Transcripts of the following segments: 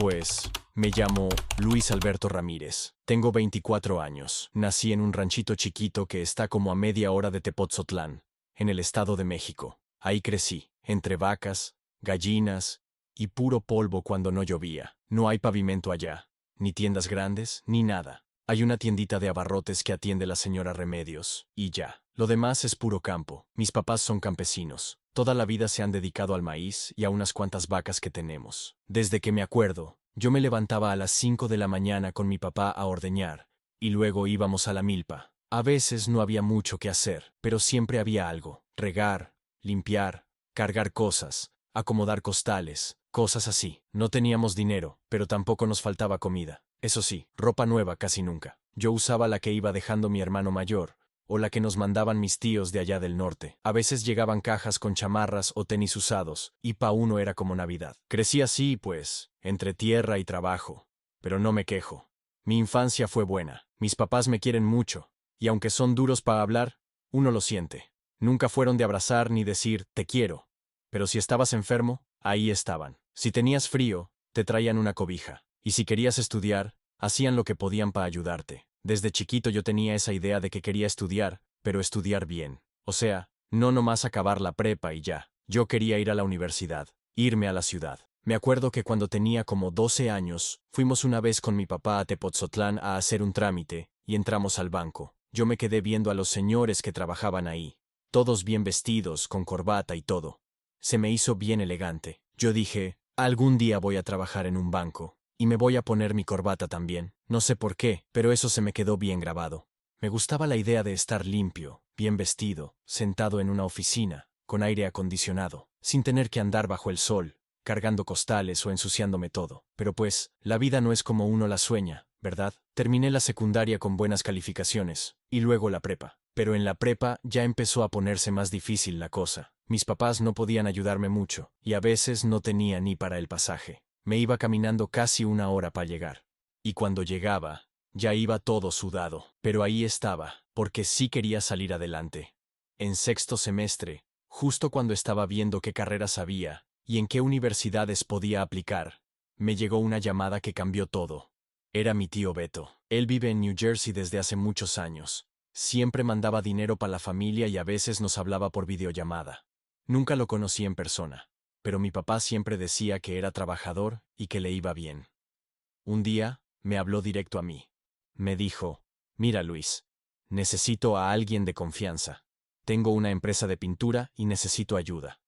Pues, me llamo Luis Alberto Ramírez. Tengo 24 años. Nací en un ranchito chiquito que está como a media hora de Tepotzotlán, en el Estado de México. Ahí crecí, entre vacas, gallinas y puro polvo cuando no llovía. No hay pavimento allá, ni tiendas grandes, ni nada. Hay una tiendita de abarrotes que atiende la señora Remedios, y ya. Lo demás es puro campo. Mis papás son campesinos. Toda la vida se han dedicado al maíz y a unas cuantas vacas que tenemos. Desde que me acuerdo, yo me levantaba a las 5 de la mañana con mi papá a ordeñar, y luego íbamos a la milpa. A veces no había mucho que hacer, pero siempre había algo. Regar, limpiar, cargar cosas, acomodar costales, cosas así. No teníamos dinero, pero tampoco nos faltaba comida. Eso sí, ropa nueva casi nunca. Yo usaba la que iba dejando mi hermano mayor, o la que nos mandaban mis tíos de allá del norte. A veces llegaban cajas con chamarras o tenis usados, y pa' uno era como Navidad. Crecí así, pues, entre tierra y trabajo. Pero no me quejo. Mi infancia fue buena. Mis papás me quieren mucho, y aunque son duros para hablar, uno lo siente. Nunca fueron de abrazar ni decir, te quiero. Pero si estabas enfermo, ahí estaban. Si tenías frío, te traían una cobija. Y si querías estudiar, hacían lo que podían para ayudarte. Desde chiquito yo tenía esa idea de que quería estudiar, pero estudiar bien. O sea, no nomás acabar la prepa y ya. Yo quería ir a la universidad, irme a la ciudad. Me acuerdo que cuando tenía como 12 años, fuimos una vez con mi papá a Tepotzotlán a hacer un trámite, y entramos al banco. Yo me quedé viendo a los señores que trabajaban ahí, todos bien vestidos, con corbata y todo. Se me hizo bien elegante. Yo dije, algún día voy a trabajar en un banco. Y me voy a poner mi corbata también. No sé por qué, pero eso se me quedó bien grabado. Me gustaba la idea de estar limpio, bien vestido, sentado en una oficina, con aire acondicionado, sin tener que andar bajo el sol, cargando costales o ensuciándome todo. Pero pues, la vida no es como uno la sueña, ¿verdad? Terminé la secundaria con buenas calificaciones, y luego la prepa. Pero en la prepa ya empezó a ponerse más difícil la cosa. Mis papás no podían ayudarme mucho, y a veces no tenía ni para el pasaje. Me iba caminando casi una hora para llegar. Y cuando llegaba, ya iba todo sudado. Pero ahí estaba, porque sí quería salir adelante. En sexto semestre, justo cuando estaba viendo qué carreras había y en qué universidades podía aplicar, me llegó una llamada que cambió todo. Era mi tío Beto. Él vive en New Jersey desde hace muchos años. Siempre mandaba dinero para la familia y a veces nos hablaba por videollamada. Nunca lo conocí en persona, pero mi papá siempre decía que era trabajador y que le iba bien. Un día, me habló directo a mí. Me dijo, mira Luis, necesito a alguien de confianza. Tengo una empresa de pintura y necesito ayuda.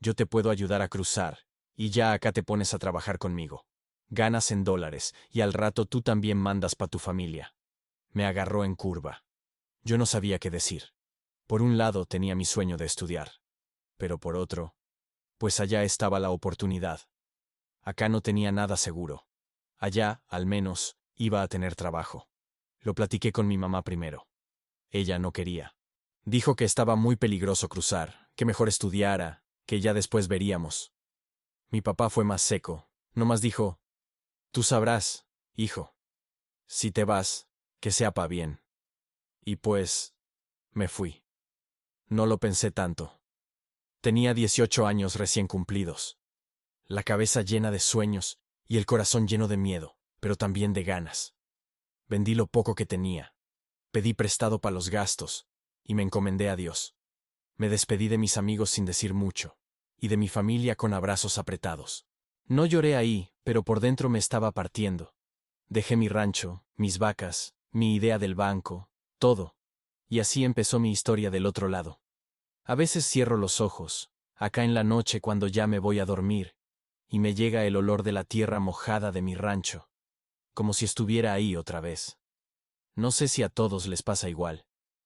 Yo te puedo ayudar a cruzar, y ya acá te pones a trabajar conmigo. Ganas en dólares, y al rato tú también mandas pa' tu familia. Me agarró en curva. Yo no sabía qué decir. Por un lado tenía mi sueño de estudiar, pero por otro, pues allá estaba la oportunidad. Acá no tenía nada seguro. Allá, al menos, iba a tener trabajo. Lo platiqué con mi mamá primero. Ella no quería. Dijo que estaba muy peligroso cruzar, que mejor estudiara, que ya después veríamos. Mi papá fue más seco. Nomás dijo, tú sabrás, hijo. Si te vas, que sea pa' bien. Y pues, me fui. No lo pensé tanto. Tenía 18 años recién cumplidos. La cabeza llena de sueños y el corazón lleno de miedo, pero también de ganas. Vendí lo poco que tenía. Pedí prestado para los gastos y me encomendé a Dios. Me despedí de mis amigos sin decir mucho y de mi familia con abrazos apretados. No lloré ahí, pero por dentro me estaba partiendo. Dejé mi rancho, mis vacas, mi idea del banco, todo. Y así empezó mi historia del otro lado. A veces cierro los ojos, acá en la noche cuando ya me voy a dormir, y me llega el olor de la tierra mojada de mi rancho, como si estuviera ahí otra vez. No sé si a todos les pasa igual,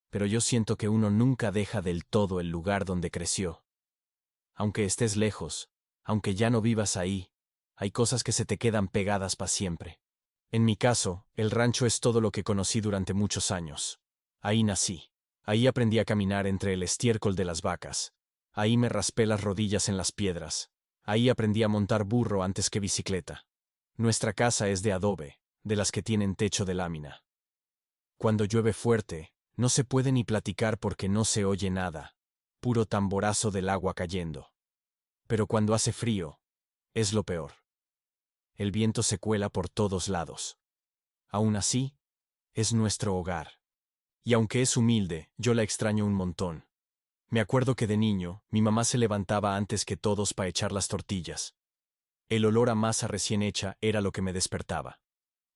pero yo siento que uno nunca deja del todo el lugar donde creció. Aunque estés lejos, aunque ya no vivas ahí, hay cosas que se te quedan pegadas para siempre. En mi caso, el rancho es todo lo que conocí durante muchos años. Ahí nací. Ahí aprendí a caminar entre el estiércol de las vacas. Ahí me raspé las rodillas en las piedras. Ahí aprendí a montar burro antes que bicicleta. Nuestra casa es de adobe, de las que tienen techo de lámina. Cuando llueve fuerte, no se puede ni platicar porque no se oye nada, puro tamborazo del agua cayendo. Pero cuando hace frío, es lo peor. El viento se cuela por todos lados. Aún así, es nuestro hogar. Y aunque es humilde, yo la extraño un montón. Me acuerdo que de niño, mi mamá se levantaba antes que todos para echar las tortillas. El olor a masa recién hecha era lo que me despertaba.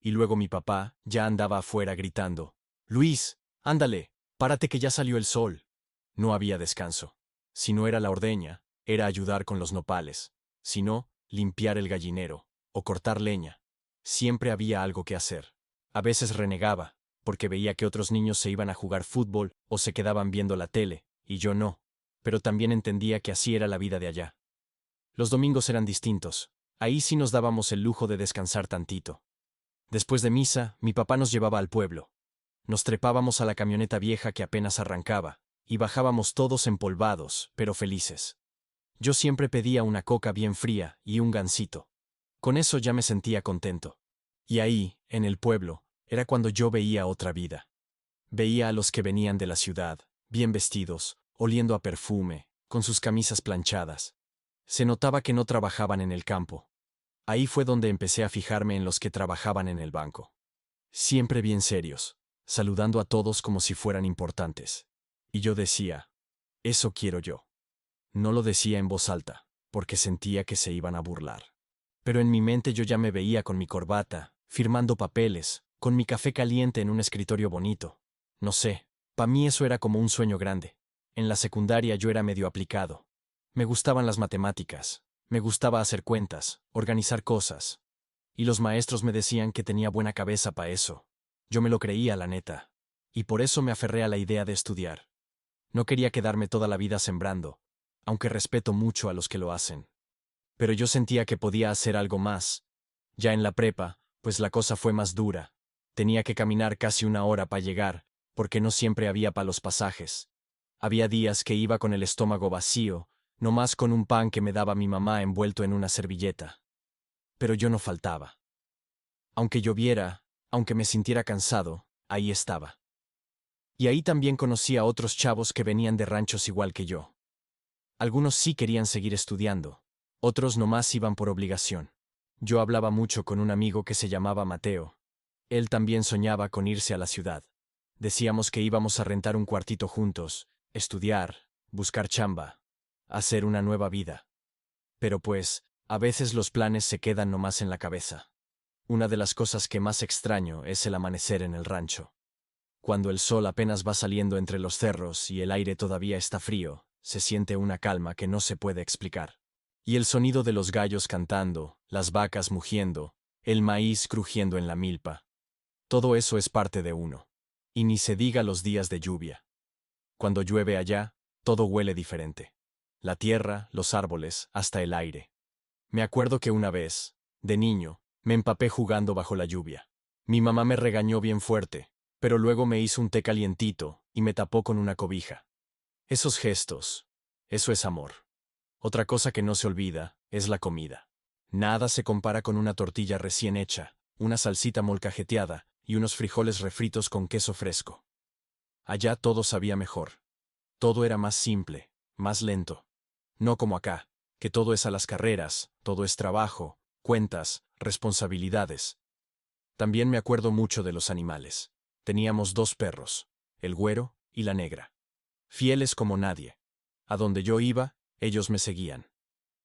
Y luego mi papá ya andaba afuera gritando: «Luis, ándale, párate que ya salió el sol». No había descanso. Si no era la ordeña, era ayudar con los nopales. Si no, limpiar el gallinero o cortar leña. Siempre había algo que hacer. A veces renegaba, porque veía que otros niños se iban a jugar fútbol o se quedaban viendo la tele, y yo no. Pero también entendía que así era la vida de allá. Los domingos eran distintos. Ahí sí nos dábamos el lujo de descansar tantito. Después de misa, mi papá nos llevaba al pueblo. Nos trepábamos a la camioneta vieja que apenas arrancaba, y bajábamos todos empolvados, pero felices. Yo siempre pedía una coca bien fría y un gansito. Con eso ya me sentía contento. Y ahí, en el pueblo, era cuando yo veía otra vida. Veía a los que venían de la ciudad, bien vestidos, oliendo a perfume, con sus camisas planchadas. Se notaba que no trabajaban en el campo. Ahí fue donde empecé a fijarme en los que trabajaban en el banco. Siempre bien serios, saludando a todos como si fueran importantes. Y yo decía: eso quiero yo. No lo decía en voz alta, porque sentía que se iban a burlar. Pero en mi mente yo ya me veía con mi corbata, firmando papeles, con mi café caliente en un escritorio bonito. No sé, para mí eso era como un sueño grande. En la secundaria yo era medio aplicado. Me gustaban las matemáticas, me gustaba hacer cuentas, organizar cosas. Y los maestros me decían que tenía buena cabeza para eso. Yo me lo creía, la neta. Y por eso me aferré a la idea de estudiar. No quería quedarme toda la vida sembrando, aunque respeto mucho a los que lo hacen. Pero yo sentía que podía hacer algo más. Ya en la prepa, pues la cosa fue más dura. Tenía que caminar casi 1 hora para llegar, porque no siempre había para los pasajes. Había días que iba con el estómago vacío, nomás con un pan que me daba mi mamá envuelto en una servilleta. Pero yo no faltaba. Aunque lloviera, aunque me sintiera cansado, ahí estaba. Y ahí también conocí a otros chavos que venían de ranchos igual que yo. Algunos sí querían seguir estudiando, otros nomás iban por obligación. Yo hablaba mucho con un amigo que se llamaba Mateo. Él también soñaba con irse a la ciudad. Decíamos que íbamos a rentar un cuartito juntos, estudiar, buscar chamba, hacer una nueva vida. Pero pues, a veces los planes se quedan nomás en la cabeza. Una de las cosas que más extraño es el amanecer en el rancho. Cuando el sol apenas va saliendo entre los cerros y el aire todavía está frío, se siente una calma que no se puede explicar. Y el sonido de los gallos cantando, las vacas mugiendo, el maíz crujiendo en la milpa. Todo eso es parte de uno. Y ni se diga los días de lluvia. Cuando llueve allá, todo huele diferente. La tierra, los árboles, hasta el aire. Me acuerdo que una vez, de niño, me empapé jugando bajo la lluvia. Mi mamá me regañó bien fuerte, pero luego me hizo un té calientito y me tapó con una cobija. Esos gestos, eso es amor. Otra cosa que no se olvida es la comida. Nada se compara con una tortilla recién hecha, una salsita molcajeteada y unos frijoles refritos con queso fresco. Allá todo sabía mejor. Todo era más simple, más lento. No como acá, que todo es a las carreras, todo es trabajo, cuentas, responsabilidades. También me acuerdo mucho de los animales. Teníamos 2 perros, el güero y la negra. Fieles como nadie. A donde yo iba, ellos me seguían.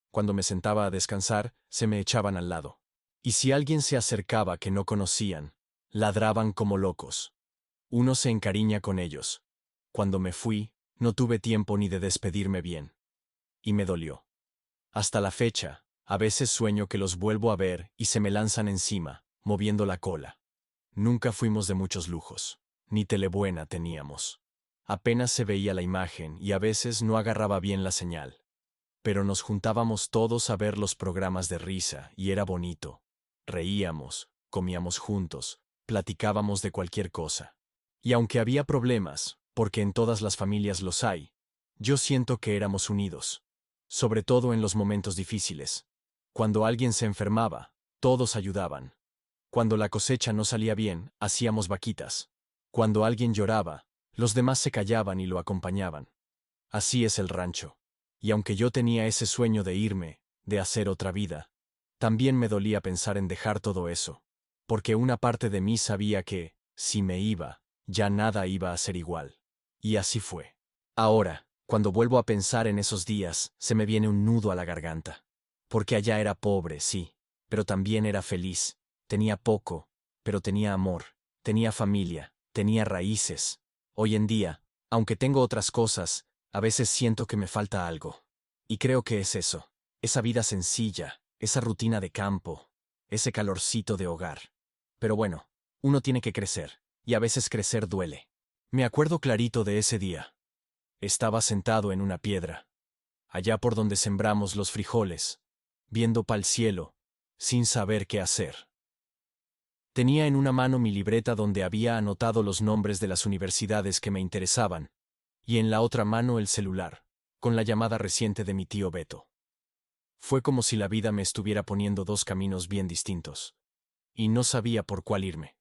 Cuando me sentaba a descansar, se me echaban al lado. Y si alguien se acercaba que no conocían, ladraban como locos. Uno se encariña con ellos. Cuando me fui, no tuve tiempo ni de despedirme bien. Y me dolió. Hasta la fecha, a veces sueño que los vuelvo a ver y se me lanzan encima, moviendo la cola. Nunca fuimos de muchos lujos, ni tele buena teníamos. Apenas se veía la imagen y a veces no agarraba bien la señal. Pero nos juntábamos todos a ver los programas de risa y era bonito. Reíamos, comíamos juntos, platicábamos de cualquier cosa. Y aunque había problemas, porque en todas las familias los hay, yo siento que éramos unidos. Sobre todo en los momentos difíciles. Cuando alguien se enfermaba, todos ayudaban. Cuando la cosecha no salía bien, hacíamos vaquitas. Cuando alguien lloraba, los demás se callaban y lo acompañaban. Así es el rancho. Y aunque yo tenía ese sueño de irme, de hacer otra vida, También me dolía pensar en dejar todo eso, porque una parte de mí sabía que, si me iba, ya nada iba a ser igual. Y así fue. Ahora, cuando vuelvo a pensar en esos días, se me viene un nudo a la garganta. Porque allá era pobre, sí, pero también era feliz. Tenía poco, pero tenía amor, tenía familia, tenía raíces. Hoy en día, aunque tengo otras cosas, a veces siento que me falta algo. Y creo que es eso, esa vida sencilla, esa rutina de campo, ese calorcito de hogar. Pero bueno, uno tiene que crecer, y a veces crecer duele. Me acuerdo clarito de ese día. Estaba sentado en una piedra, allá por donde sembramos los frijoles, viendo pa'l cielo, sin saber qué hacer. Tenía en una mano mi libreta donde había anotado los nombres de las universidades que me interesaban, y en la otra mano el celular, con la llamada reciente de mi tío Beto. Fue como si la vida me estuviera poniendo dos caminos bien distintos, y no sabía por cuál irme.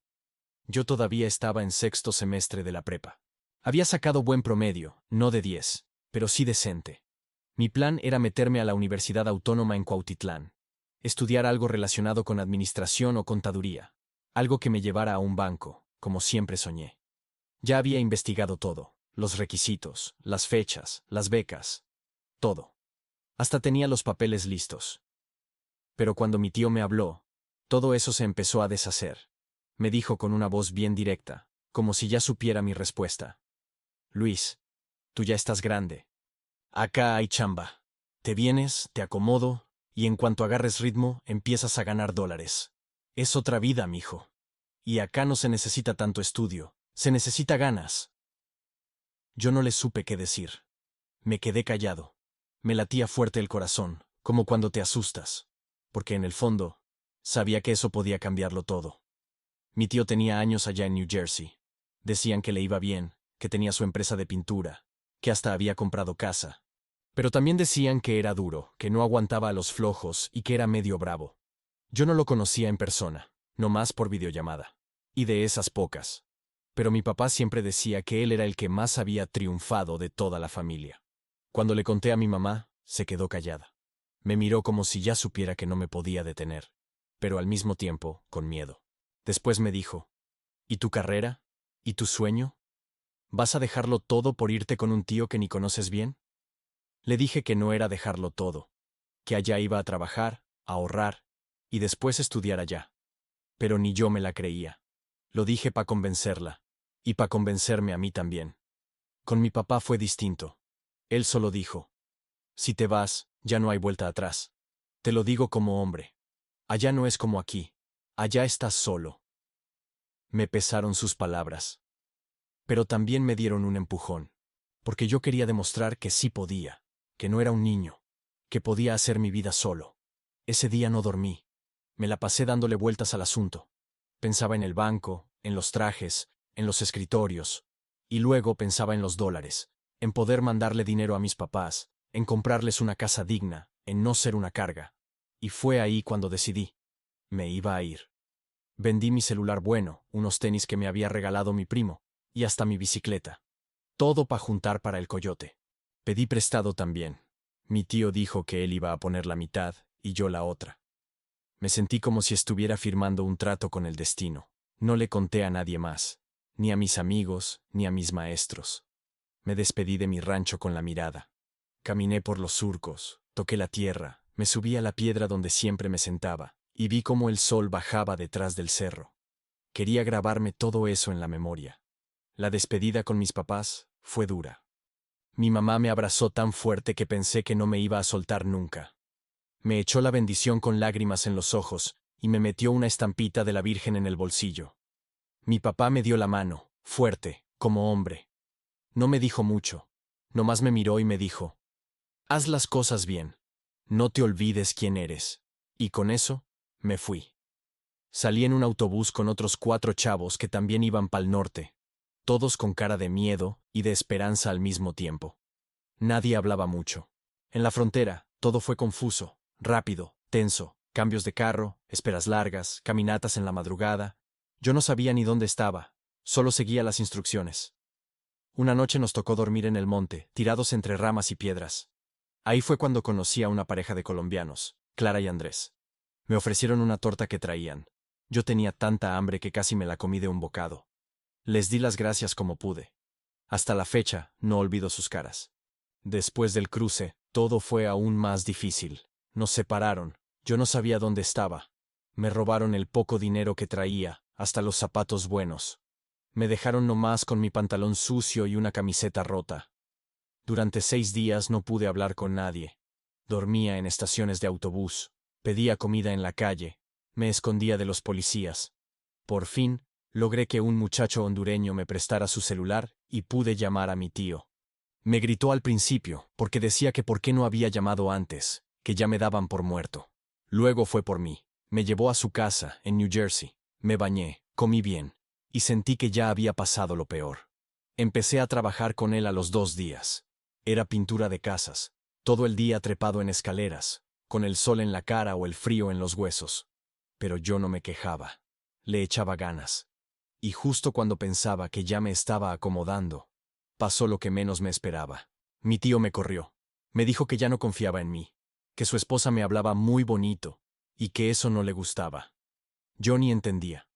Yo todavía estaba en sexto semestre de la prepa. Había sacado buen promedio, no de 10, pero sí decente. Mi plan era meterme a la Universidad Autónoma en Cuautitlán, estudiar algo relacionado con administración o contaduría, algo que me llevara a un banco, como siempre soñé. Ya había investigado todo, los requisitos, las fechas, las becas, todo. Hasta tenía los papeles listos. Pero cuando mi tío me habló, todo eso se empezó a deshacer. Me dijo con una voz bien directa, como si ya supiera mi respuesta. Luis, tú ya estás grande. Acá hay chamba. Te vienes, te acomodo, y en cuanto agarres ritmo, empiezas a ganar dólares. Es otra vida, mijo. Y acá no se necesita tanto estudio, se necesita ganas. Yo no le supe qué decir. Me quedé callado. Me latía fuerte el corazón, como cuando te asustas. Porque en el fondo, sabía que eso podía cambiarlo todo. Mi tío tenía años allá en New Jersey. Decían que le iba bien, que tenía su empresa de pintura, que hasta había comprado casa. Pero también decían que era duro, que no aguantaba a los flojos y que era medio bravo. Yo no lo conocía en persona, nomás por videollamada. Y de esas pocas. Pero mi papá siempre decía que él era el que más había triunfado de toda la familia. Cuando le conté a mi mamá, se quedó callada. Me miró como si ya supiera que no me podía detener, pero al mismo tiempo, con miedo. Después me dijo, ¿y tu carrera? ¿Y tu sueño? ¿Vas a dejarlo todo por irte con un tío que ni conoces bien? Le dije que no era dejarlo todo, que allá iba a trabajar, a ahorrar, y después estudiar allá. Pero ni yo me la creía. Lo dije para convencerla, y para convencerme a mí también. Con mi papá fue distinto. Él solo dijo, si te vas, ya no hay vuelta atrás. Te lo digo como hombre. Allá no es como aquí. Allá estás solo. Me pesaron sus palabras. Pero también me dieron un empujón, porque yo quería demostrar que sí podía, que no era un niño, que podía hacer mi vida solo. Ese día no dormí. Me la pasé dándole vueltas al asunto. Pensaba en el banco, en los trajes, en los escritorios, y luego pensaba en los dólares, en poder mandarle dinero a mis papás, en comprarles una casa digna, en no ser una carga. Y fue ahí cuando decidí. Me iba a ir. Vendí mi celular bueno, unos tenis que me había regalado mi primo, y hasta mi bicicleta. Todo para juntar para el coyote. Pedí prestado también. Mi tío dijo que él iba a poner la mitad y yo la otra. Me sentí como si estuviera firmando un trato con el destino. No le conté a nadie más, ni a mis amigos, ni a mis maestros. Me despedí de mi rancho con la mirada. Caminé por los surcos, toqué la tierra, me subí a la piedra donde siempre me sentaba, y vi cómo el sol bajaba detrás del cerro. Quería grabarme todo eso en la memoria. La despedida con mis papás fue dura. Mi mamá me abrazó tan fuerte que pensé que no me iba a soltar nunca. Me echó la bendición con lágrimas en los ojos y me metió una estampita de la Virgen en el bolsillo. Mi papá me dio la mano, fuerte, como hombre. No me dijo mucho, nomás me miró y me dijo, haz las cosas bien, no te olvides quién eres. Y con eso, me fui. Salí en un autobús con otros 4 chavos que también iban pa'l norte, todos con cara de miedo y de esperanza al mismo tiempo. Nadie hablaba mucho. En la frontera, todo fue confuso, rápido, tenso, cambios de carro, esperas largas, caminatas en la madrugada. Yo no sabía ni dónde estaba, solo seguía las instrucciones. Una noche nos tocó dormir en el monte, tirados entre ramas y piedras. Ahí fue cuando conocí a una pareja de colombianos, Clara y Andrés. Me ofrecieron una torta que traían. Yo tenía tanta hambre que casi me la comí de un bocado. Les di las gracias como pude. Hasta la fecha, no olvido sus caras. Después del cruce, todo fue aún más difícil. Nos separaron. Yo no sabía dónde estaba. Me robaron el poco dinero que traía, hasta los zapatos buenos. Me dejaron nomás con mi pantalón sucio y una camiseta rota. Durante 6 días no pude hablar con nadie. Dormía en estaciones de autobús. Pedía comida en la calle. Me escondía de los policías. Por fin, logré que un muchacho hondureño me prestara su celular y pude llamar a mi tío. Me gritó al principio, porque decía que por qué no había llamado antes, que ya me daban por muerto. Luego fue por mí. Me llevó a su casa, en New Jersey. Me bañé, comí bien, y sentí que ya había pasado lo peor. Empecé a trabajar con él a los 2 días. Era pintura de casas, todo el día trepado en escaleras, con el sol en la cara o el frío en los huesos. Pero yo no me quejaba. Le echaba ganas. Y justo cuando pensaba que ya me estaba acomodando, pasó lo que menos me esperaba. Mi tío me corrió. Me dijo que ya no confiaba en mí, que su esposa me hablaba muy bonito, y que eso no le gustaba. Yo ni entendía.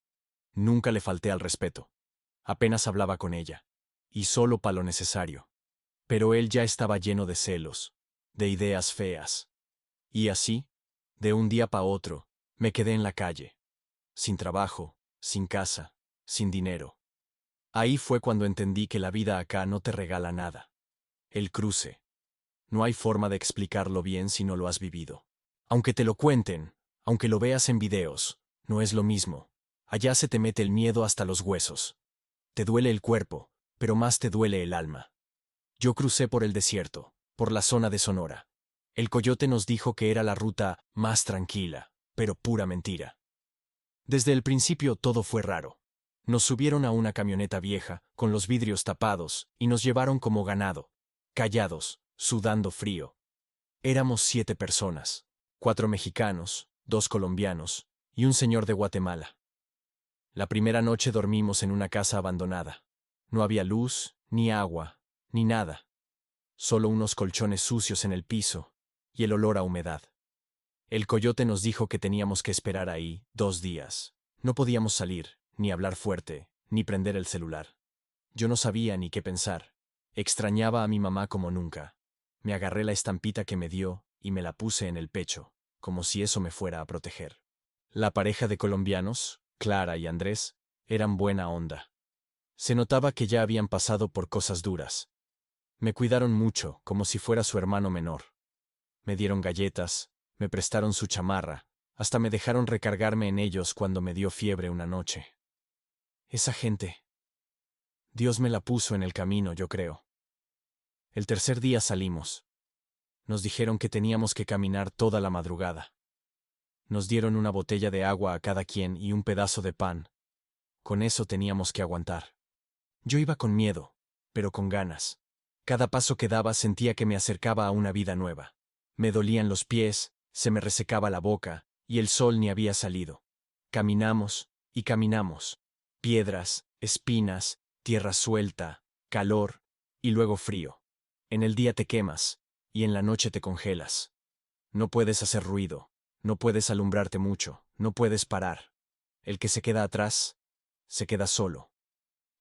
Nunca le falté al respeto. Apenas hablaba con ella, y solo para lo necesario. Pero él ya estaba lleno de celos, de ideas feas. Y así, de un día para otro, me quedé en la calle, sin trabajo, sin casa, sin dinero. Ahí fue cuando entendí que la vida acá no te regala nada. El cruce. No hay forma de explicarlo bien si no lo has vivido. Aunque te lo cuenten, aunque lo veas en videos, no es lo mismo. Allá se te mete el miedo hasta los huesos. Te duele el cuerpo, pero más te duele el alma. Yo crucé por el desierto, por la zona de Sonora. El coyote nos dijo que era la ruta más tranquila, pero pura mentira. Desde el principio todo fue raro. Nos subieron a una camioneta vieja, con los vidrios tapados, y nos llevaron como ganado, callados, sudando frío. Éramos 7 personas, 4 mexicanos, 2 colombianos, y un señor de Guatemala. La primera noche dormimos en una casa abandonada. No había luz, ni agua, ni nada. Solo unos colchones sucios en el piso, y el olor a humedad. El coyote nos dijo que teníamos que esperar ahí 2 días. No podíamos salir, ni hablar fuerte, ni prender el celular. Yo no sabía ni qué pensar. Extrañaba a mi mamá como nunca. Me agarré la estampita que me dio y me la puse en el pecho, como si eso me fuera a proteger. La pareja de colombianos, Clara y Andrés, eran buena onda. Se notaba que ya habían pasado por cosas duras. Me cuidaron mucho, como si fuera su hermano menor. Me dieron galletas, me prestaron su chamarra, hasta me dejaron recargarme en ellos cuando me dio fiebre una noche. Esa gente. Dios me la puso en el camino, yo creo. El tercer día salimos. Nos dijeron que teníamos que caminar toda la madrugada. Nos dieron una botella de agua a cada quien y un pedazo de pan. Con eso teníamos que aguantar. Yo iba con miedo, pero con ganas. Cada paso que daba sentía que me acercaba a una vida nueva. Me dolían los pies, se me resecaba la boca, y el sol ni había salido. Caminamos, y caminamos. Piedras, espinas, tierra suelta, calor, y luego frío. En el día te quemas, y en la noche te congelas. No puedes hacer ruido, no puedes alumbrarte mucho, no puedes parar. El que se queda atrás, se queda solo.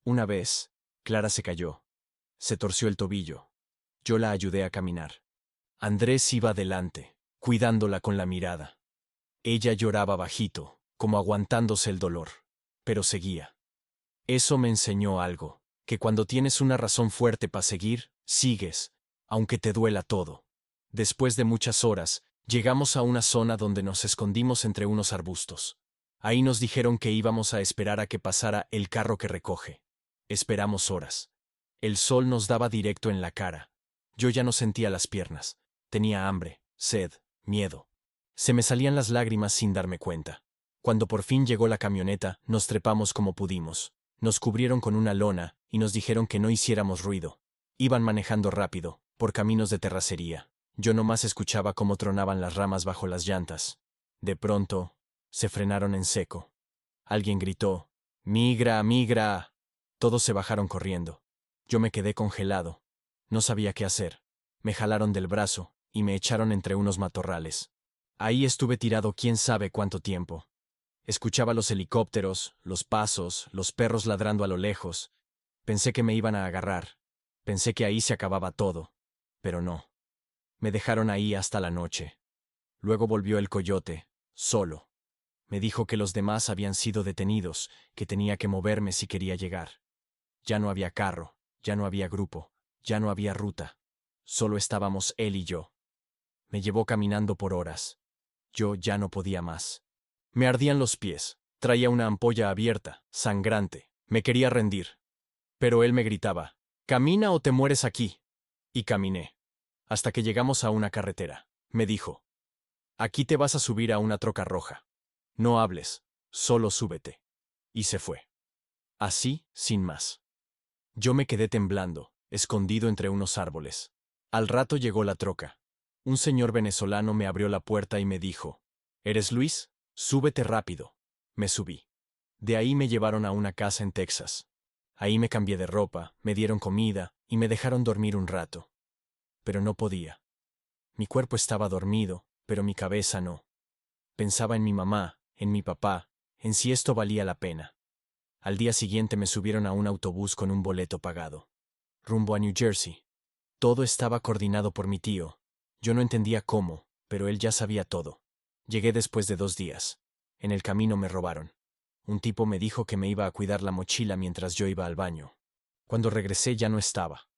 Una vez, Clara se cayó. Se torció el tobillo. Yo la ayudé a caminar. Andrés iba adelante, cuidándola con la mirada. Ella lloraba bajito, como aguantándose el dolor, pero seguía. Eso me enseñó algo, que cuando tienes una razón fuerte para seguir, sigues, aunque te duela todo. Después de muchas horas, llegamos a una zona donde nos escondimos entre unos arbustos. Ahí nos dijeron que íbamos a esperar a que pasara el carro que recoge. Esperamos horas. El sol nos daba directo en la cara. Yo ya no sentía las piernas. Tenía hambre, sed, miedo. Se me salían las lágrimas sin darme cuenta. Cuando por fin llegó la camioneta, nos trepamos como pudimos. Nos cubrieron con una lona y nos dijeron que no hiciéramos ruido. Iban manejando rápido, por caminos de terracería. Yo nomás escuchaba cómo tronaban las ramas bajo las llantas. De pronto, se frenaron en seco. Alguien gritó, «¡Migra, migra!». Todos se bajaron corriendo. Yo me quedé congelado. No sabía qué hacer. Me jalaron del brazo y me echaron entre unos matorrales. Ahí estuve tirado quién sabe cuánto tiempo. Escuchaba los helicópteros, los pasos, los perros ladrando a lo lejos. Pensé que me iban a agarrar. Pensé que ahí se acababa todo. Pero no. Me dejaron ahí hasta la noche. Luego volvió el coyote, solo. Me dijo que los demás habían sido detenidos, que tenía que moverme si quería llegar. Ya no había carro, ya no había grupo, ya no había ruta. Solo estábamos él y yo. Me llevó caminando por horas. Yo ya no podía más. Me ardían los pies. Traía una ampolla abierta, sangrante. Me quería rendir. Pero él me gritaba, «Camina o te mueres aquí». Y caminé. Hasta que llegamos a una carretera. Me dijo, «Aquí te vas a subir a una troca roja. No hables, solo súbete». Y se fue. Así, sin más. Yo me quedé temblando, escondido entre unos árboles. Al rato llegó la troca. Un señor venezolano me abrió la puerta y me dijo, «¿Eres Luis? Súbete rápido». Me subí. De ahí me llevaron a una casa en Texas. Ahí me cambié de ropa, me dieron comida y me dejaron dormir un rato. Pero no podía. Mi cuerpo estaba dormido, pero mi cabeza no. Pensaba en mi mamá, en mi papá, en si esto valía la pena. Al día siguiente me subieron a un autobús con un boleto pagado. Rumbo a New Jersey. Todo estaba coordinado por mi tío. Yo no entendía cómo, pero él ya sabía todo. Llegué después de 2 días. En el camino me robaron. Un tipo me dijo que me iba a cuidar la mochila mientras yo iba al baño. Cuando regresé ya no estaba.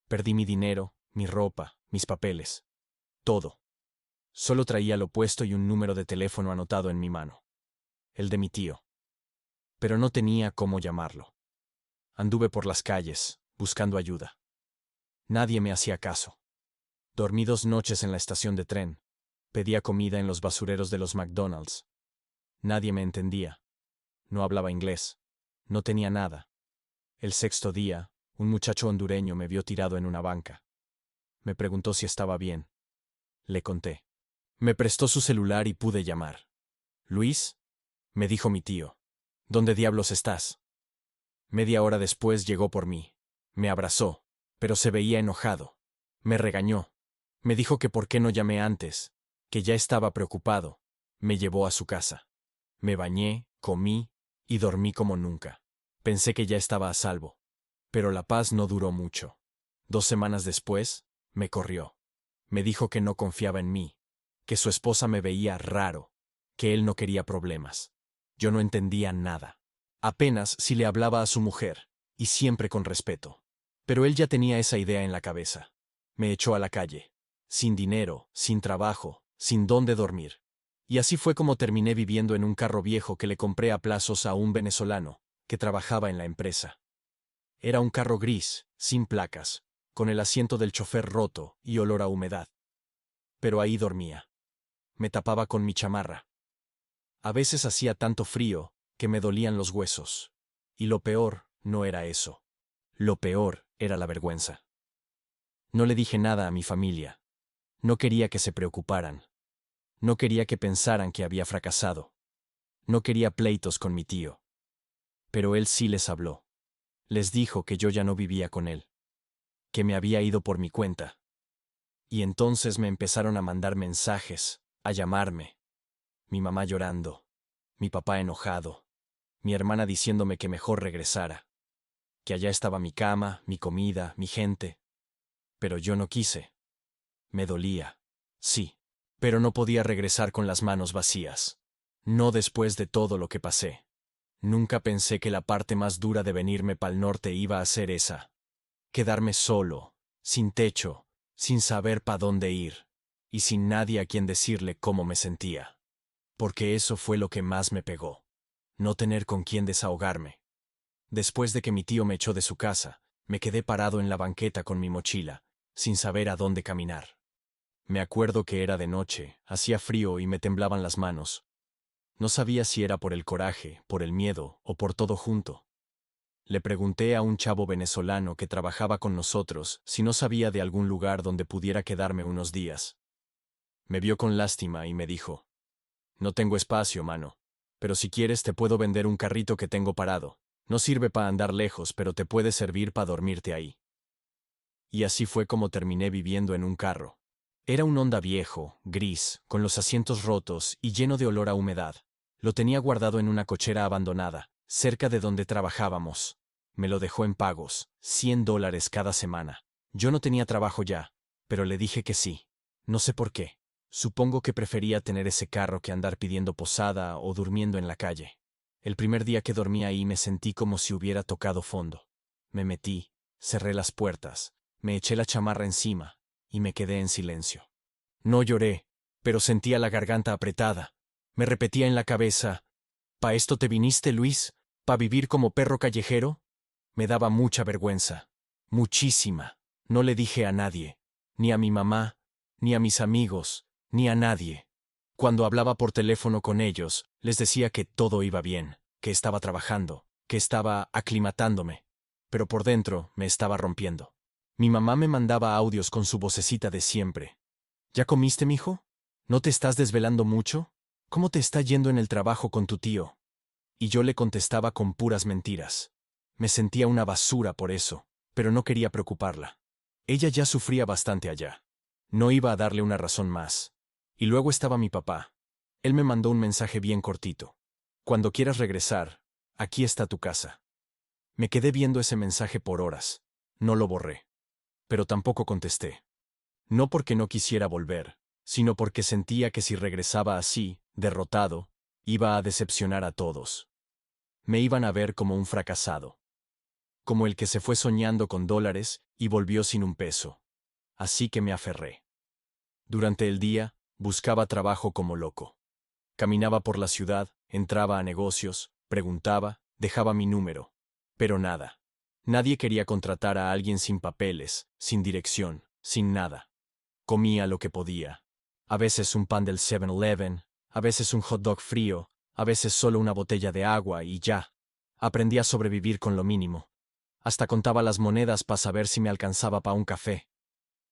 Perdí mi dinero, mi ropa, mis papeles. Todo. Solo traía lo puesto y un número de teléfono anotado en mi mano. El de mi tío. Pero no tenía cómo llamarlo. Anduve por las calles, buscando ayuda. Nadie me hacía caso. Dormí 2 noches en la estación de tren. Pedía comida en los basureros de los McDonald's. Nadie me entendía. No hablaba inglés. No tenía nada. El 6.º día, un muchacho hondureño me vio tirado en una banca. Me preguntó si estaba bien. Le conté. Me prestó su celular y pude llamar. «Luis», me dijo mi tío, «¿dónde diablos estás?». Media hora después llegó por mí. Me abrazó, pero se veía enojado. Me regañó. Me dijo que por qué no llamé antes, que ya estaba preocupado. Me llevó a su casa. Me bañé, comí y dormí como nunca. Pensé que ya estaba a salvo. Pero la paz no duró mucho. 2 semanas después, me corrió. Me dijo que no confiaba en mí, que su esposa me veía raro, que él no quería problemas. Yo no entendía nada. Apenas si le hablaba a su mujer, y siempre con respeto. Pero él ya tenía esa idea en la cabeza. Me echó a la calle. Sin dinero, sin trabajo, sin dónde dormir. Y así fue como terminé viviendo en un carro viejo que le compré a plazos a un venezolano, que trabajaba en la empresa. Era un carro gris, sin placas, con el asiento del chofer roto y olor a humedad. Pero ahí dormía. Me tapaba con mi chamarra. A veces hacía tanto frío que me dolían los huesos. Y lo peor no era eso. Lo peor era la vergüenza. No le dije nada a mi familia. No quería que se preocuparan. No quería que pensaran que había fracasado. No quería pleitos con mi tío. Pero él sí les habló. Les dijo que yo ya no vivía con él. Que me había ido por mi cuenta. Y entonces me empezaron a mandar mensajes, a llamarme. Mi mamá llorando. Mi papá enojado. Mi hermana diciéndome que mejor regresara. Que allá estaba mi cama, mi comida, mi gente. Pero yo no quise. Me dolía. Sí. Pero no podía regresar con las manos vacías. No después de todo lo que pasé. Nunca pensé que la parte más dura de venirme pa'l norte iba a ser esa. Quedarme solo, sin techo, sin saber pa' dónde ir, y sin nadie a quien decirle cómo me sentía. Porque eso fue lo que más me pegó. No tener con quién desahogarme. Después de que mi tío me echó de su casa, me quedé parado en la banqueta con mi mochila, sin saber a dónde caminar. Me acuerdo que era de noche, hacía frío y me temblaban las manos. No sabía si era por el coraje, por el miedo o por todo junto. Le pregunté a un chavo venezolano que trabajaba con nosotros si no sabía de algún lugar donde pudiera quedarme unos días. Me vio con lástima y me dijo, «No tengo espacio, mano, pero si quieres te puedo vender un carrito que tengo parado. No sirve para andar lejos, pero te puede servir para dormirte ahí». Y así fue como terminé viviendo en un carro. Era un Honda viejo, gris, con los asientos rotos y lleno de olor a humedad. Lo tenía guardado en una cochera abandonada, cerca de donde trabajábamos. Me lo dejó en pagos, $100 cada semana. Yo no tenía trabajo ya, pero le dije que sí. No sé por qué. Supongo que prefería tener ese carro que andar pidiendo posada o durmiendo en la calle. El primer día que dormí ahí me sentí como si hubiera tocado fondo. Me metí, cerré las puertas, me eché la chamarra encima y me quedé en silencio. No lloré, pero sentía la garganta apretada. Me repetía en la cabeza, ¿pa esto te viniste, Luis? ¿Pa vivir como perro callejero? Me daba mucha vergüenza. Muchísima. No le dije a nadie, ni a mi mamá, ni a mis amigos, ni a nadie. Cuando hablaba por teléfono con ellos, les decía que todo iba bien, que estaba trabajando, que estaba aclimatándome. Pero por dentro me estaba rompiendo. Mi mamá me mandaba audios con su vocecita de siempre. ¿Ya comiste, mijo? ¿No te estás desvelando mucho? ¿Cómo te está yendo en el trabajo con tu tío? Y yo le contestaba con puras mentiras. Me sentía una basura por eso, pero no quería preocuparla. Ella ya sufría bastante allá. No iba a darle una razón más. Y luego estaba mi papá. Él me mandó un mensaje bien cortito. Cuando quieras regresar, aquí está tu casa. Me quedé viendo ese mensaje por horas. No lo borré. Pero tampoco contesté. No porque no quisiera volver, sino porque sentía que si regresaba así, derrotado, iba a decepcionar a todos. Me iban a ver como un fracasado. Como el que se fue soñando con dólares y volvió sin un peso. Así que me aferré. Durante el día, buscaba trabajo como loco. Caminaba por la ciudad, entraba a negocios, preguntaba, dejaba mi número. Pero nada. Nadie quería contratar a alguien sin papeles, sin dirección, sin nada. Comía lo que podía. A veces un pan del 7-Eleven, a veces un hot dog frío, a veces solo una botella de agua y ya. Aprendí a sobrevivir con lo mínimo. Hasta contaba las monedas para saber si me alcanzaba para un café.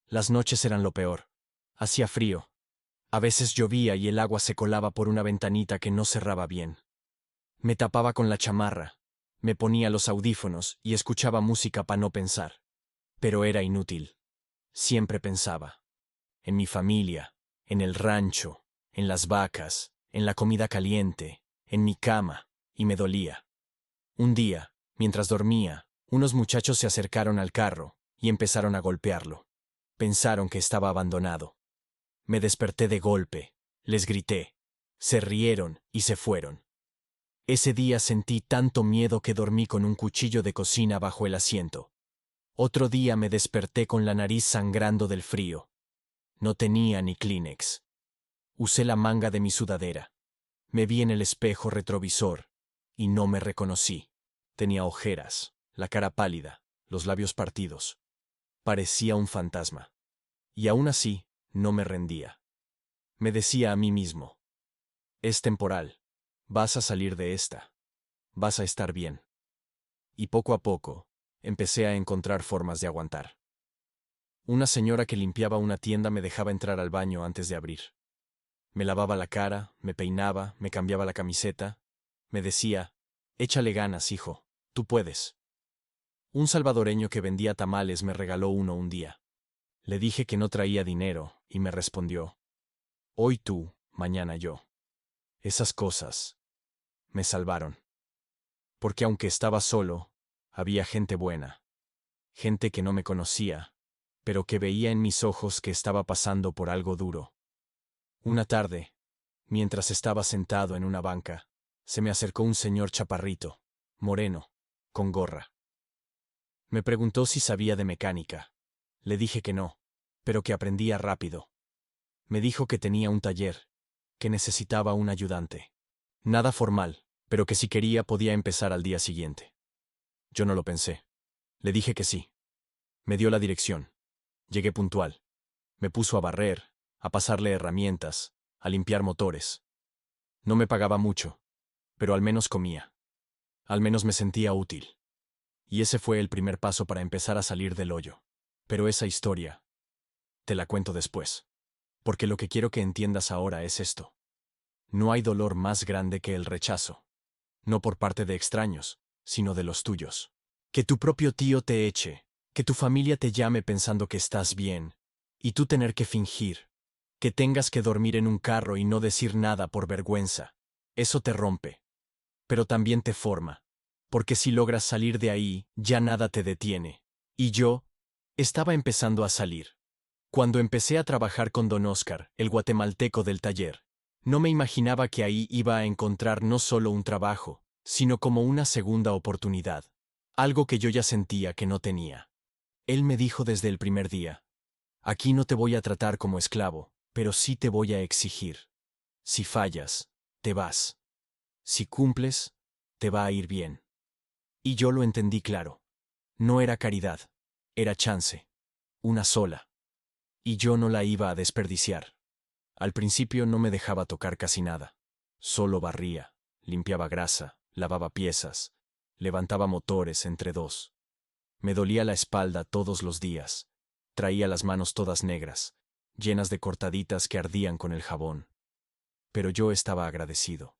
Las noches eran lo peor. Hacía frío. A veces llovía y el agua se colaba por una ventanita que no cerraba bien. Me tapaba con la chamarra. Me ponía los audífonos y escuchaba música para no pensar. Pero era inútil. Siempre pensaba. En mi familia, en el rancho, en las vacas, en la comida caliente, en mi cama, y me dolía. Un día, mientras dormía, unos muchachos se acercaron al carro y empezaron a golpearlo. Pensaron que estaba abandonado. Me desperté de golpe, les grité. Se rieron y se fueron. Ese día sentí tanto miedo que dormí con un cuchillo de cocina bajo el asiento. Otro día me desperté con la nariz sangrando del frío. No tenía ni Kleenex. Usé la manga de mi sudadera. Me vi en el espejo retrovisor y no me reconocí. Tenía ojeras, la cara pálida, los labios partidos. Parecía un fantasma. Y aún así, no me rendía. Me decía a mí mismo, es temporal, vas a salir de esta, vas a estar bien. Y poco a poco, empecé a encontrar formas de aguantar. Una señora que limpiaba una tienda me dejaba entrar al baño antes de abrir. Me lavaba la cara, me peinaba, me cambiaba la camiseta. Me decía, échale ganas, hijo, tú puedes. Un salvadoreño que vendía tamales me regaló uno un día. Le dije que no traía dinero, y me respondió, hoy tú, mañana yo. Esas cosas me salvaron. Porque aunque estaba solo, había gente buena. Gente que no me conocía, pero que veía en mis ojos que estaba pasando por algo duro. Una tarde, mientras estaba sentado en una banca, se me acercó un señor chaparrito, moreno, con gorra. Me preguntó si sabía de mecánica. Le dije que no, pero que aprendía rápido. Me dijo que tenía un taller, que necesitaba un ayudante. Nada formal, pero que si quería podía empezar al día siguiente. Yo no lo pensé. Le dije que sí. Me dio la dirección. Llegué puntual. Me puso a barrer, a pasarle herramientas, a limpiar motores. No me pagaba mucho, pero al menos comía. Al menos me sentía útil. Y ese fue el primer paso para empezar a salir del hoyo. Pero esa historia, te la cuento después. Porque lo que quiero que entiendas ahora es esto. No hay dolor más grande que el rechazo. No por parte de extraños, sino de los tuyos. Que tu propio tío te eche, que tu familia te llame pensando que estás bien, Y tú tener que fingir. Que tengas que dormir en un carro y no decir nada por vergüenza. Eso te rompe. Pero también te forma. Porque si logras salir de ahí, ya nada te detiene. Y yo estaba empezando a salir. Cuando empecé a trabajar con don Oscar, el guatemalteco del taller, no me imaginaba que ahí iba a encontrar no solo un trabajo, sino como una segunda oportunidad. Algo que yo ya sentía que no tenía. Él me dijo desde el primer día: aquí no te voy a tratar como esclavo, pero sí te voy a exigir. Si fallas, te vas. Si cumples, te va a ir bien. Y yo lo entendí claro. No era caridad, era chance. Una sola. Y yo no la iba a desperdiciar. Al principio no me dejaba tocar casi nada. Solo barría, limpiaba grasa, lavaba piezas, levantaba motores entre dos. Me dolía la espalda todos los días. Traía las manos todas negras, llenas de cortaditas que ardían con el jabón. Pero yo estaba agradecido.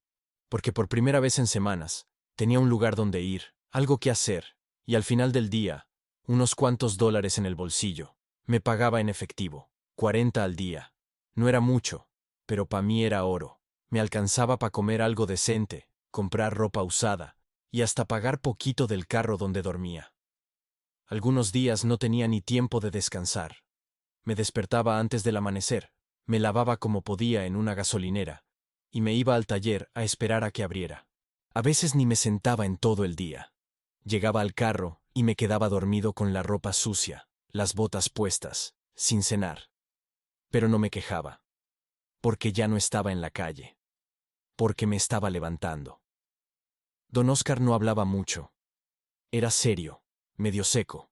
Porque por primera vez en semanas, tenía un lugar donde ir, algo que hacer, y al final del día, unos cuantos dólares en el bolsillo. Me pagaba en efectivo, 40 al día. No era mucho, pero para mí era oro. Me alcanzaba para comer algo decente, comprar ropa usada, y hasta pagar poquito del carro donde dormía. Algunos días no tenía ni tiempo de descansar. Me despertaba antes del amanecer, me lavaba como podía en una gasolinera, y me iba al taller a esperar a que abriera. A veces ni me sentaba en todo el día. Llegaba al carro y me quedaba dormido con la ropa sucia, las botas puestas, sin cenar. Pero no me quejaba. Porque ya no estaba en la calle. Porque me estaba levantando. Don Oscar no hablaba mucho. Era serio, medio seco.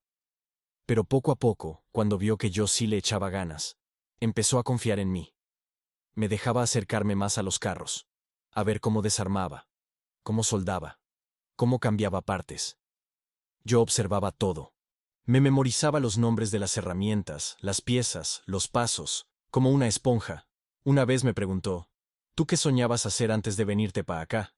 Pero poco a poco, cuando vio que yo sí le echaba ganas, empezó a confiar en mí. Me dejaba acercarme más a los carros, a ver cómo desarmaba, cómo soldaba, cómo cambiaba partes. Yo observaba todo. Me memorizaba los nombres de las herramientas, las piezas, los pasos, como una esponja. Una vez me preguntó: ¿tú qué soñabas hacer antes de venirte para acá?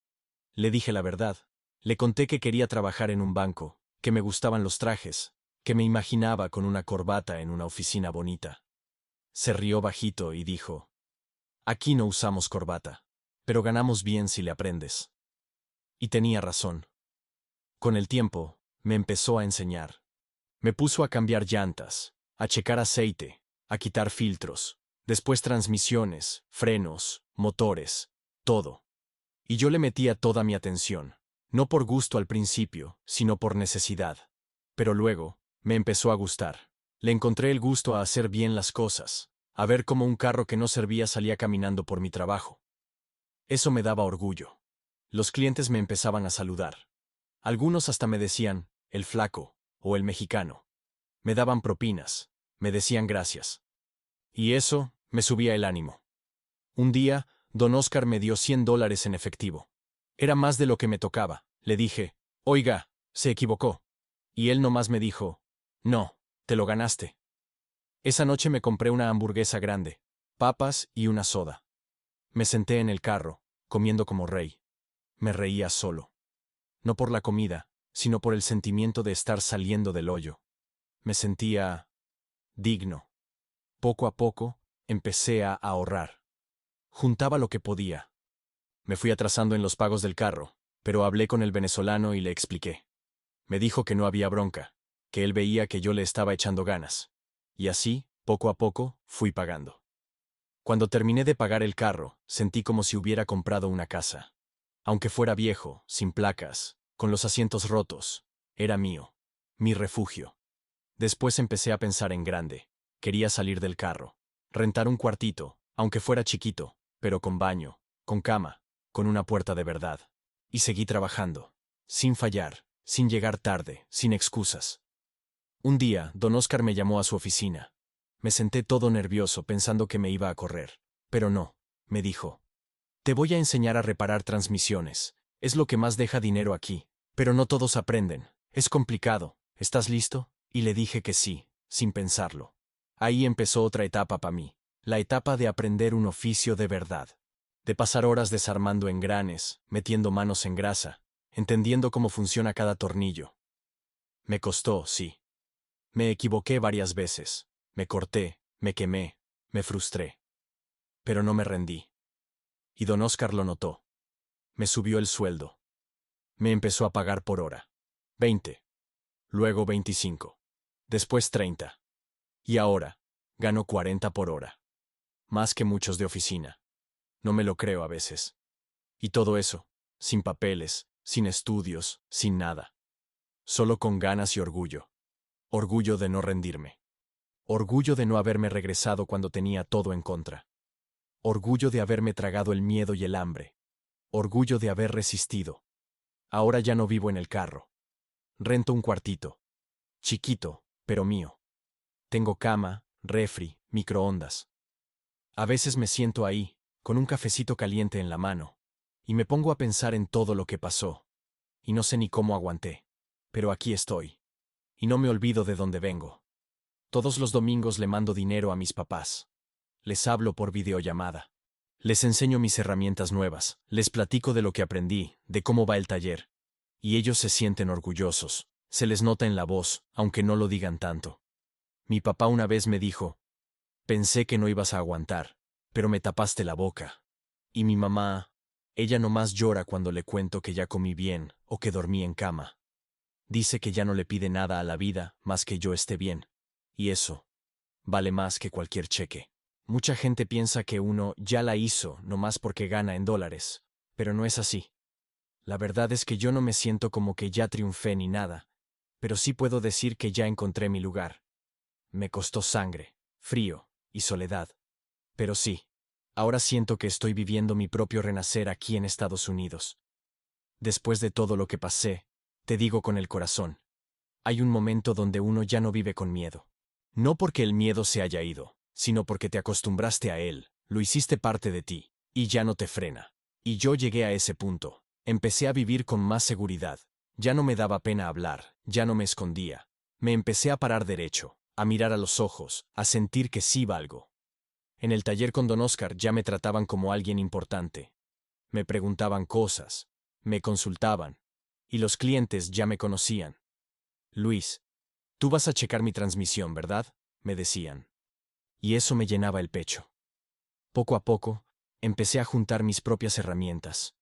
Le dije la verdad. Le conté que quería trabajar en un banco, que me gustaban los trajes, que me imaginaba con una corbata en una oficina bonita. Se rió bajito y dijo: aquí no usamos corbata, pero ganamos bien si le aprendes. Y tenía razón. Con el tiempo, me empezó a enseñar. Me puso a cambiar llantas, a checar aceite, a quitar filtros, después transmisiones, frenos, motores, todo. Y yo le metía toda mi atención, no por gusto al principio, sino por necesidad. Pero luego, me empezó a gustar. Le encontré el gusto a hacer bien las cosas, a ver cómo un carro que no servía salía caminando por mi trabajo. Eso me daba orgullo. Los clientes me empezaban a saludar. Algunos hasta me decían, el flaco, o el mexicano. Me daban propinas, me decían gracias. Y eso me subía el ánimo. Un día, don Oscar me dio $100 en efectivo. Era más de lo que me tocaba. Le dije: oiga, se equivocó. Y él nomás me dijo: no, te lo ganaste. Esa noche me compré una hamburguesa grande, papas y una soda. Me senté en el carro, comiendo como rey. Me reía solo. No por la comida, sino por el sentimiento de estar saliendo del hoyo. Me sentía digno. Poco a poco, empecé a ahorrar. Juntaba lo que podía. Me fui atrasando en los pagos del carro, pero hablé con el venezolano y le expliqué. Me dijo que no había bronca, que él veía que yo le estaba echando ganas. Y así, poco a poco, fui pagando. Cuando terminé de pagar el carro, sentí como si hubiera comprado una casa. Aunque fuera viejo, sin placas, con los asientos rotos, era mío, mi refugio. Después empecé a pensar en grande. Quería salir del carro, rentar un cuartito, aunque fuera chiquito, pero con baño, con cama, con una puerta de verdad. Y seguí trabajando, sin fallar, sin llegar tarde, sin excusas. Un día, don Oscar me llamó a su oficina. Me senté todo nervioso pensando que me iba a correr. Pero no, me dijo: te voy a enseñar a reparar transmisiones. Es lo que más deja dinero aquí. Pero no todos aprenden. Es complicado. ¿Estás listo? Y le dije que sí, sin pensarlo. Ahí empezó otra etapa para mí. La etapa de aprender un oficio de verdad. De pasar horas desarmando engranes, metiendo manos en grasa, entendiendo cómo funciona cada tornillo. Me costó, sí. Me equivoqué varias veces. Me corté, Me quemé, me frustré. Pero no me rendí. Y don Oscar lo notó. Me subió el sueldo. Me empezó a pagar por hora. 20. Luego 25. Después 30. Y ahora, gano 40 por hora. Más que muchos de oficina. No me lo creo a veces. Y todo eso, sin papeles, sin estudios, sin nada. Solo con ganas y orgullo. Orgullo de no rendirme. Orgullo de no haberme regresado cuando tenía todo en contra. Orgullo de haberme tragado el miedo y el hambre. Orgullo de haber resistido. Ahora ya no vivo en el carro. Rento un cuartito. Chiquito, pero mío. Tengo cama, refri, microondas. A veces me siento ahí, con un cafecito caliente en la mano, y me pongo a pensar en todo lo que pasó. Y no sé ni cómo aguanté. Pero aquí estoy. Y no me olvido de dónde vengo. Todos los domingos le mando dinero a mis papás. Les hablo por videollamada. Les enseño mis herramientas nuevas, les platico de lo que aprendí, de cómo va el taller. Y ellos se sienten orgullosos. Se les nota en la voz, aunque no lo digan tanto. Mi papá una vez me dijo, pensé que no ibas a aguantar, pero me tapaste la boca. Y mi mamá, ella nomás llora cuando le cuento que ya comí bien o que dormí en cama. Dice que ya no le pide nada a la vida más que yo esté bien. Y eso vale más que cualquier cheque. Mucha gente piensa que uno ya la hizo nomás porque gana en dólares, pero no es así. La verdad es que yo no me siento como que ya triunfé ni nada, pero sí puedo decir que ya encontré mi lugar. Me costó sangre, frío y soledad. Pero sí, ahora siento que estoy viviendo mi propio renacer aquí en Estados Unidos. Después de todo lo que pasé, te digo con el corazón, hay un momento donde uno ya no vive con miedo. No porque el miedo se haya ido, sino porque te acostumbraste a él, lo hiciste parte de ti, y ya no te frena. Y yo llegué a ese punto. Empecé a vivir con más seguridad. Ya no me daba pena hablar, ya no me escondía. Me empecé a parar derecho, a mirar a los ojos, a sentir que sí valgo. En el taller con don Oscar ya me trataban como alguien importante. Me preguntaban cosas, me consultaban, y los clientes ya me conocían. Luis, tú vas a checar mi transmisión, ¿verdad? Me decían. Y eso me llenaba el pecho. Poco a poco, empecé a juntar mis propias herramientas.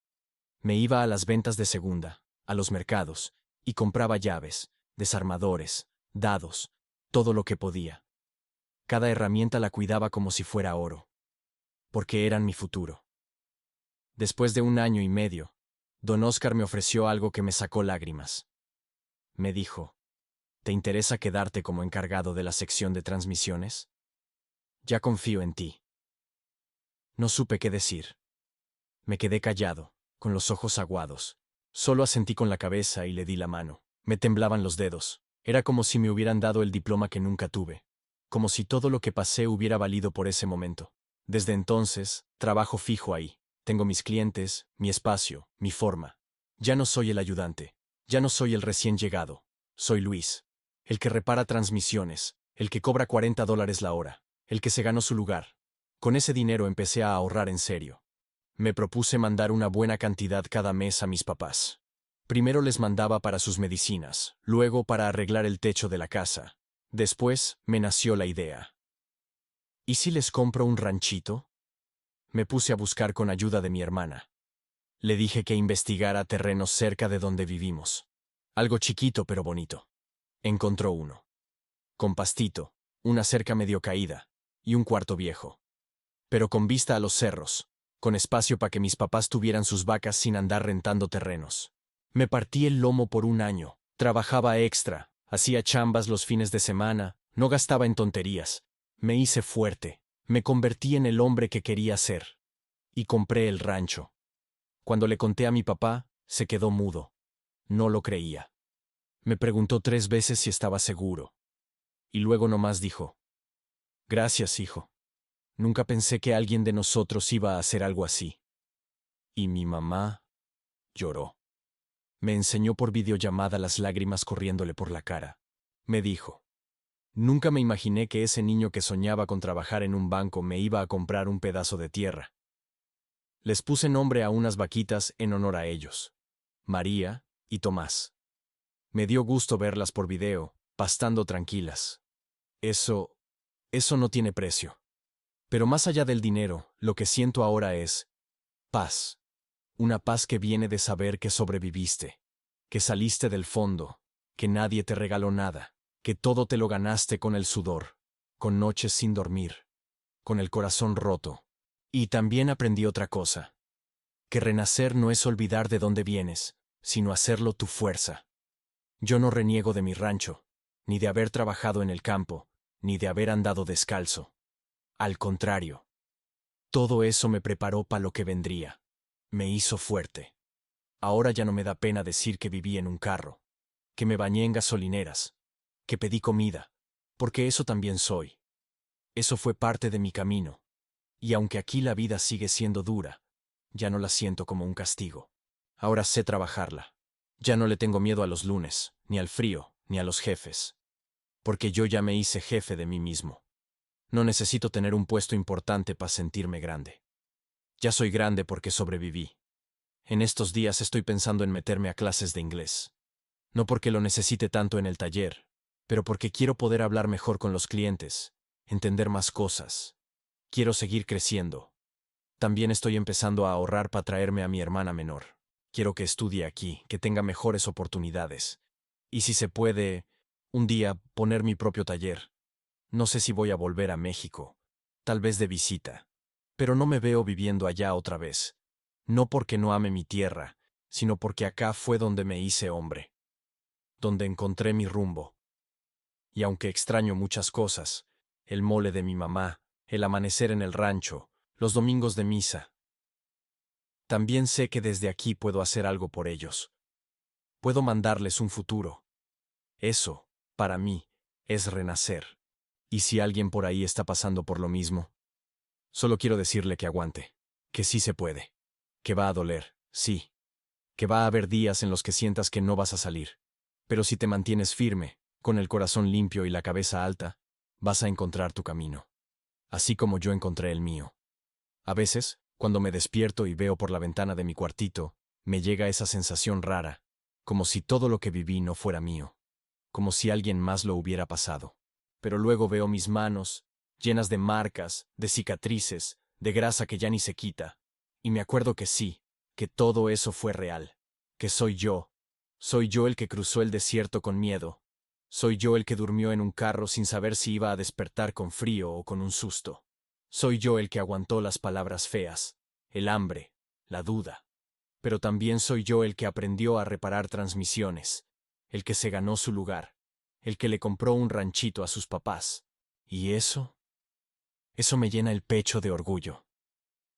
Me iba a las ventas de segunda, a los mercados, y compraba llaves, desarmadores, dados, todo lo que podía. Cada herramienta la cuidaba como si fuera oro, porque eran mi futuro. Después de 1 año y medio, don Oscar me ofreció algo que me sacó lágrimas. Me dijo, ¿te interesa quedarte como encargado de la sección de transmisiones? Ya confío en ti. No supe qué decir. Me quedé callado, con los ojos aguados. Solo asentí con la cabeza y le di la mano. Me temblaban los dedos. Era como si me hubieran dado el diploma que nunca tuve. Como si todo lo que pasé hubiera valido por ese momento. Desde entonces, trabajo fijo ahí. Tengo mis clientes, mi espacio, mi forma. Ya no soy el ayudante. Ya no soy el recién llegado. Soy Luis. El que repara transmisiones. El que cobra $40 la hora. El que se ganó su lugar. Con ese dinero empecé a ahorrar en serio. Me propuse mandar una buena cantidad cada mes a mis papás. Primero les mandaba para sus medicinas, luego para arreglar el techo de la casa. Después me nació la idea. ¿Y si les compro un ranchito? Me puse a buscar con ayuda de mi hermana. Le dije que investigara terrenos cerca de donde vivimos. Algo chiquito pero bonito. Encontró uno. Con pastito, una cerca medio caída, y un cuarto viejo. Pero con vista a los cerros, con espacio para que mis papás tuvieran sus vacas sin andar rentando terrenos. Me partí el lomo por 1 año, trabajaba extra, hacía chambas los fines de semana, no gastaba en tonterías. Me hice fuerte, me convertí en el hombre que quería ser. Y compré el rancho. Cuando le conté a mi papá, se quedó mudo. No lo creía. Me preguntó 3 veces si estaba seguro. Y luego nomás dijo, gracias, hijo. Nunca pensé que alguien de nosotros iba a hacer algo así. Y mi mamá lloró. Me enseñó por videollamada las lágrimas corriéndole por la cara. Me dijo, nunca me imaginé que ese niño que soñaba con trabajar en un banco me iba a comprar un pedazo de tierra. Les puse nombre a unas vaquitas en honor a ellos, María y Tomás. Me dio gusto verlas por video, pastando tranquilas. Eso Eso no tiene precio. Pero más allá del dinero, lo que siento ahora es paz. Una paz que viene de saber que sobreviviste, que saliste del fondo, que nadie te regaló nada, que todo te lo ganaste con el sudor, con noches sin dormir, con el corazón roto. Y también aprendí otra cosa, que renacer no es olvidar de dónde vienes, sino hacerlo tu fuerza. Yo no reniego de mi rancho, ni de haber trabajado en el campo, ni de haber andado descalzo. Al contrario, todo eso me preparó para lo que vendría. Me hizo fuerte. Ahora ya no me da pena decir que viví en un carro, que me bañé en gasolineras, que pedí comida, porque eso también soy. Eso fue parte de mi camino. Y aunque aquí la vida sigue siendo dura, ya no la siento como un castigo. Ahora sé trabajarla. Ya no le tengo miedo a los lunes, ni al frío, ni a los jefes. Porque yo ya me hice jefe de mí mismo. No necesito tener un puesto importante para sentirme grande. Ya soy grande porque sobreviví. En estos días estoy pensando en meterme a clases de inglés. No porque lo necesite tanto en el taller, pero porque quiero poder hablar mejor con los clientes, entender más cosas. Quiero seguir creciendo. También estoy empezando a ahorrar para traerme a mi hermana menor. Quiero que estudie aquí, que tenga mejores oportunidades. Y si se puede, un día poner mi propio taller. No sé si voy a volver a México, tal vez de visita. Pero no me veo viviendo allá otra vez. No porque no ame mi tierra, sino porque acá fue donde me hice hombre. Donde encontré mi rumbo. Y aunque extraño muchas cosas, el mole de mi mamá, el amanecer en el rancho, los domingos de misa, también sé que desde aquí puedo hacer algo por ellos. Puedo mandarles un futuro. Eso, para mí, es renacer. Y si alguien por ahí está pasando por lo mismo, solo quiero decirle que aguante, que sí se puede, que va a doler, sí, que va a haber días en los que sientas que no vas a salir. Pero si te mantienes firme, con el corazón limpio y la cabeza alta, vas a encontrar tu camino. Así como yo encontré el mío. A veces, cuando me despierto y veo por la ventana de mi cuartito, me llega esa sensación rara, como si todo lo que viví no fuera mío, como si alguien más lo hubiera pasado. Pero luego veo mis manos, llenas de marcas, de cicatrices, de grasa que ya ni se quita, y me acuerdo que sí, que todo eso fue real, que soy yo el que cruzó el desierto con miedo, soy yo el que durmió en un carro sin saber si iba a despertar con frío o con un susto. Soy yo el que aguantó las palabras feas, el hambre, la duda. Pero también soy yo el que aprendió a reparar transmisiones, el que se ganó su lugar, el que le compró un ranchito a sus papás. Y eso me llena el pecho de orgullo.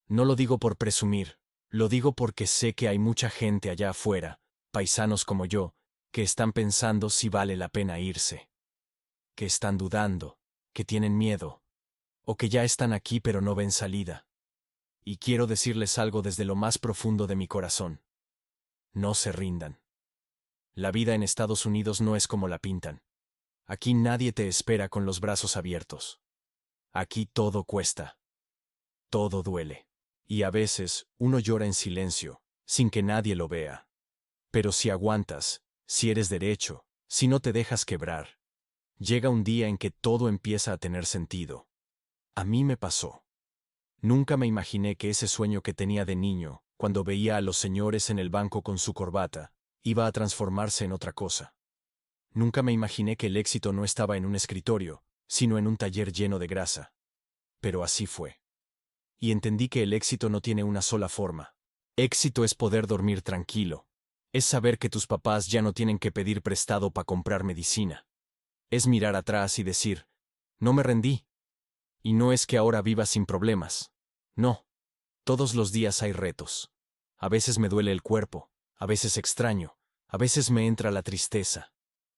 No lo digo por presumir, lo digo porque sé que hay mucha gente allá afuera, paisanos como yo, que están pensando si vale la pena irse, que están dudando, que tienen miedo, o que ya están aquí pero no ven salida. Y quiero decirles algo desde lo más profundo de mi corazón. No se rindan. La vida en Estados Unidos no es como la pintan. Aquí nadie te espera con los brazos abiertos. Aquí todo cuesta. Todo duele. Y a veces uno llora en silencio, sin que nadie lo vea. Pero si aguantas, si eres derecho, si no te dejas quebrar, llega un día en que todo empieza a tener sentido. A mí me pasó. Nunca me imaginé que ese sueño que tenía de niño, cuando veía a los señores en el banco con su corbata, iba a transformarse en otra cosa. Nunca me imaginé que el éxito no estaba en un escritorio, sino en un taller lleno de grasa. Pero así fue. Y entendí que el éxito no tiene una sola forma. Éxito es poder dormir tranquilo. Es saber que tus papás ya no tienen que pedir prestado para comprar medicina. Es mirar atrás y decir, no me rendí. Y no es que ahora viva sin problemas. No. Todos los días hay retos. A veces me duele el cuerpo, a veces extraño, a veces me entra la tristeza.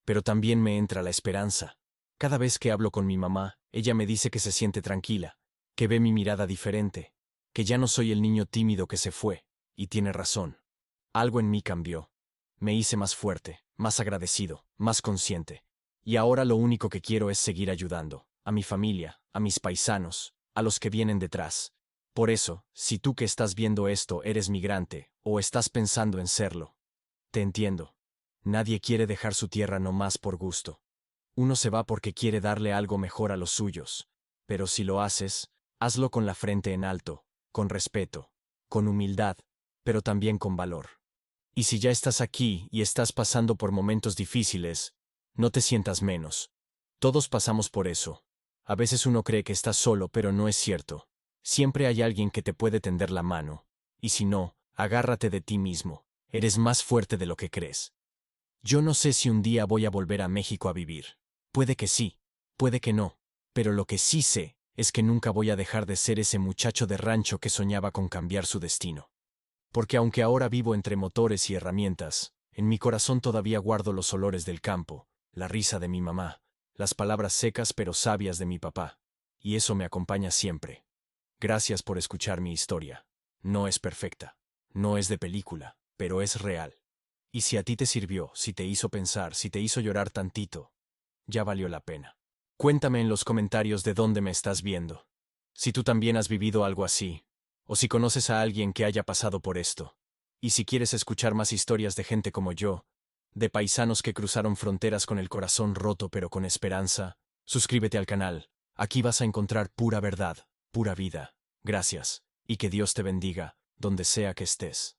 Pero también me entra la esperanza. Cada vez que hablo con mi mamá, ella me dice que se siente tranquila, que ve mi mirada diferente, que ya no soy el niño tímido que se fue, y tiene razón. Algo en mí cambió. Me hice más fuerte, más agradecido, más consciente. Y ahora lo único que quiero es seguir ayudando, a mi familia, a mis paisanos, a los que vienen detrás. Por eso, si tú que estás viendo esto eres migrante, o estás pensando en serlo, te entiendo. Nadie quiere dejar su tierra nomás por gusto. Uno se va porque quiere darle algo mejor a los suyos. Pero si lo haces, hazlo con la frente en alto, con respeto, con humildad, pero también con valor. Y si ya estás aquí y estás pasando por momentos difíciles, no te sientas menos. Todos pasamos por eso. A veces uno cree que estás solo, pero no es cierto. Siempre hay alguien que te puede tender la mano. Y si no, agárrate de ti mismo. Eres más fuerte de lo que crees. Yo no sé si un día voy a volver a México a vivir. Puede que sí, puede que no. Pero lo que sí sé es que nunca voy a dejar de ser ese muchacho de rancho que soñaba con cambiar su destino. Porque aunque ahora vivo entre motores y herramientas, en mi corazón todavía guardo los olores del campo, la risa de mi mamá, las palabras secas pero sabias de mi papá. Y eso me acompaña siempre. Gracias por escuchar mi historia. No es perfecta, no es de película, pero es real. Y si a ti te sirvió, si te hizo pensar, si te hizo llorar tantito, ya valió la pena. Cuéntame en los comentarios de dónde me estás viendo. Si tú también has vivido algo así, o si conoces a alguien que haya pasado por esto. Y si quieres escuchar más historias de gente como yo, de paisanos que cruzaron fronteras con el corazón roto pero con esperanza, suscríbete al canal. Aquí vas a encontrar pura verdad, pura vida. Gracias, y que Dios te bendiga, donde sea que estés.